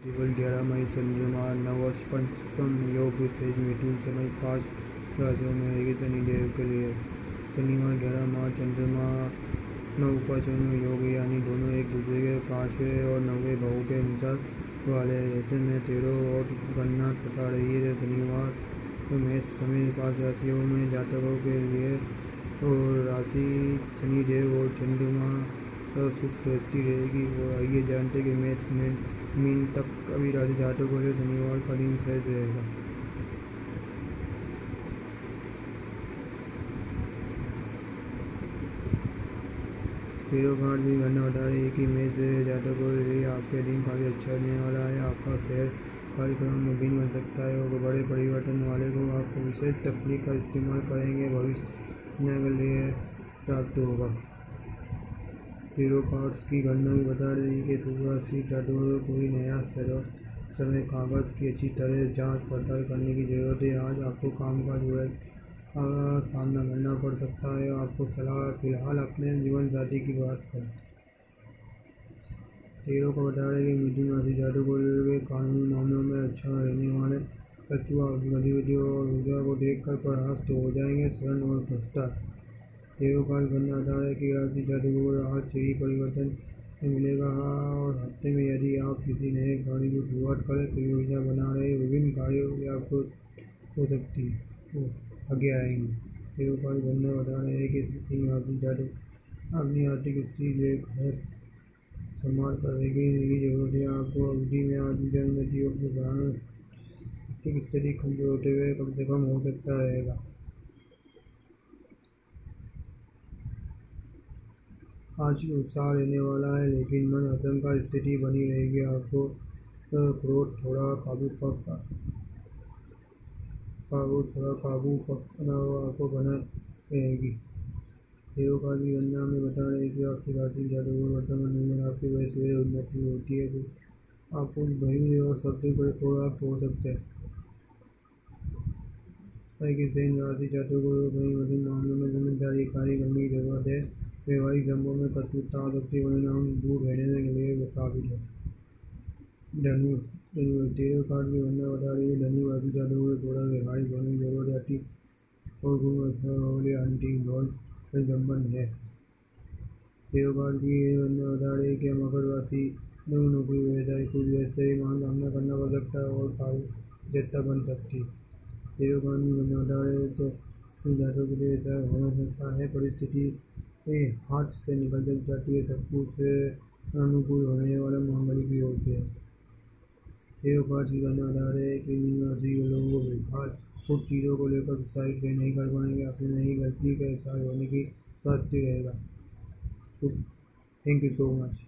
केवल 11 मई चंद्रमा नवपंचम योग शेष मिथुन समय 5 राशियों में रहेगी शनिदेव के लिए। शनिवार 11 मार्च चंद्रमा नवपंचम योग यानी दोनों एक दूसरे के 5वें और 9वें भाव के अनुसार वाले हैं। ऐसे में 13 और गणना बता रही है शनिवार में समय 5 राशियों में जातकों के लिए और राशि शनिदेव और चंद्रमा सुख दृष्टि रहेगी। और आइए जानते कि मेष में मीन तक कभी राशि जातकों के लिए शनिवार का दिन सहज रहेगा। तेरह कार्ड भी गणना बता रही है कि मेष जातकों के लिए आपके दिन काफ़ी अच्छा रहने वाला है। आपका शहर कार्यक्रम में भिन्न बन सकता है और बड़े परिवर्तन वाले को आपको विशेष तकनीक का इस्तेमाल करेंगे भविष्य के लिए प्राप्त होगा। तेरह कार्ड्स की गणना भी बता रही है कि शुरुआती जातकों को कोई नया समय कागज़ की अच्छी तरह जांच पड़ताल करने की ज़रूरत है। आज आपको कामकाज सामना करना पड़ सकता है। आपको सलाह फिलहाल अपने जीवन साथी की बात करें। तेरह को बता रहे कि मिथुन राशि जातकों के कानूनी मामलों में अच्छा रहने वाले तत्व गतिविधियों और ऊर्जा को देखकर परास्त हो जाएंगे। शरण और भ्रष्टाचार। तेरह कार्ड गणना बता रहे कि राशि जातकों को आज शरीर परिवर्तन मिलेगा और हफ्ते में यदि आप किसी नए कार्य की शुरुआत करें तो योजना बना रहे विभिन्न कार्यों की आपको हो सकती है वो आगे आएंगे। तेरह कार्ड गणना बता रहे हैं कि सिंह राशि जातक अपनी आर्थिक स्थिति लेकर संभाल कर रखने की जरूरत है। आपको अवधि में आर्थिक उन्नतियों के बढ़ाना आर्थिक स्थिति कमजोर होते हुए कम से कम हो सकता रहेगा। आज उत्साह रहने वाला है लेकिन मन आशंका स्थिति बनी रहेगी। आपको क्रोध थोड़ा काबू आपको बना रहेगी। तेरह कार्ड की गणना में बता रहे कि आपकी राशि जातकों वर्तमान में आपकी वजह से उन्नति होती है। आपको भय और शब्द पर थोड़ा हो सकता है कि सेन राशि जातकों को कई विभिन्न मामलों में समझदारी कार्य करने की जरूरत है। वैवाहिक संबंधों में कटुता आ सकती है परिणाम दूर रहने के लिए काबिल है। धनु तेरह कार्ड की गणना बता रही है धनु राशि जातकों को थोड़ा व्यवहारिक होने की जरूरत है और गुण आंतरिक बहुत संबंध है। तेरह कार्ड की गणना बता रही है कि मकर राशि नौकरी व्यवसाय कुछ व्यवसाय मान सामना करना पड़ सकता है और कार्यक्षमता बन सकती है। तेरह कार्ड की गणना बता रहे हैं तो जातकों के लिए ऐसा हो सकता है परिस्थिति हाथ से निकल जाती है। सब कुछ अनुकूल होने वाला मांगलिक भी होते हैं। तेरह कार्ड की गणना बता रहे हैं कि मीन राशि के लोगों को बेहद कुछ चीज़ों को लेकर उत्साहित नहीं कर पाएंगे। अपनी नई गलती का एहसास होने की स्वास्थ्य रहेगा। Thank you so much.